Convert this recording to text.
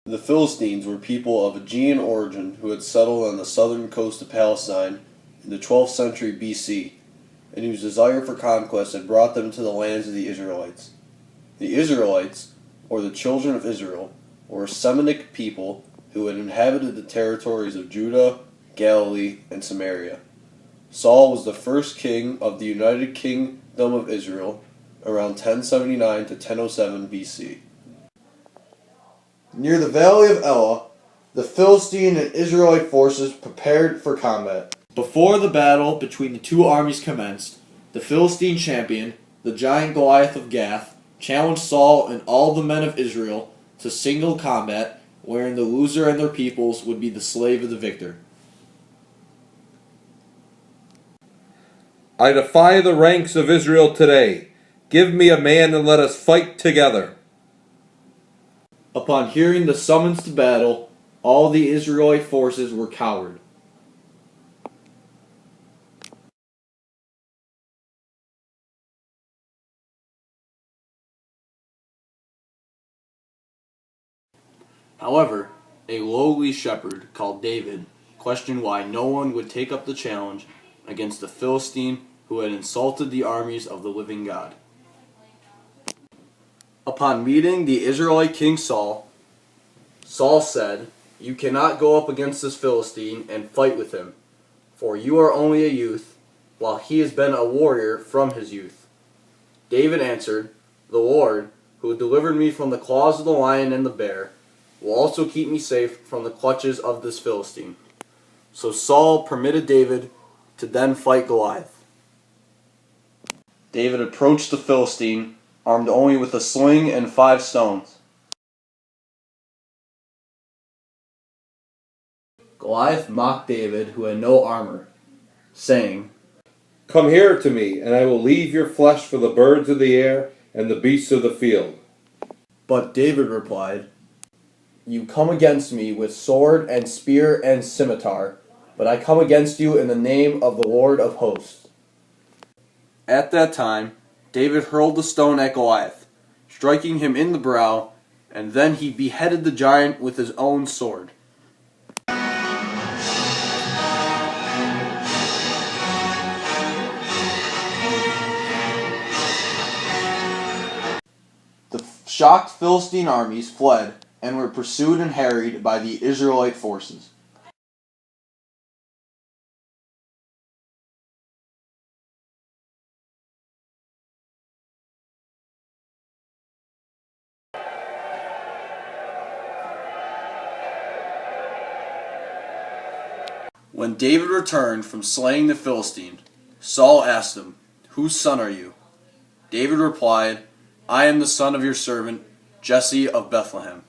The Philistines were people of Aegean origin who had settled on the southern coast of Palestine in the 12th century BC, and whose desire for conquest had brought them to the lands of the Israelites. The Israelites, or the children of Israel, were a Semitic people who had inhabited the territories of Judah, Galilee, and Samaria. Saul was the first king of the United Kingdom of Israel around 1079 to 1007 BC. Near the valley of Elah, the Philistine and Israelite forces prepared for combat. Before the battle between the two armies commenced, the Philistine champion, the giant Goliath of Gath, challenged Saul and all the men of Israel to single combat, wherein the loser and their peoples would be the slave of the victor. I defy the ranks of Israel today. Give me a man and let us fight together. Upon hearing the summons to battle, all the Israelite forces were cowed. However, a lowly shepherd called David questioned why no one would take up the challenge against the Philistine who had insulted the armies of the living God. Upon meeting the Israelite king Saul, Saul said, "You cannot go up against this Philistine and fight with him, for you are only a youth, while he has been a warrior from his youth." David answered, "The Lord, who delivered me from the claws of the lion and the bear, will also keep me safe from the clutches of this Philistine." So Saul permitted David to then fight Goliath. David approached the Philistine, armed only with a sling and 5 stones. Goliath mocked David, who had no armor, saying, Come here to me, and I will leave your flesh for the birds of the air and the beasts of the field. But David replied, "You come against me with sword and spear and scimitar, but I come against you in the name of the Lord of hosts." At that time, David hurled the stone at Goliath, striking him in the brow, and then he beheaded the giant with his own sword. The shocked Philistine armies fled and were pursued and harried by the Israelite forces. When David returned from slaying the Philistine, Saul asked him, "Whose son are you?" David replied, "I am the son of your servant, Jesse of Bethlehem."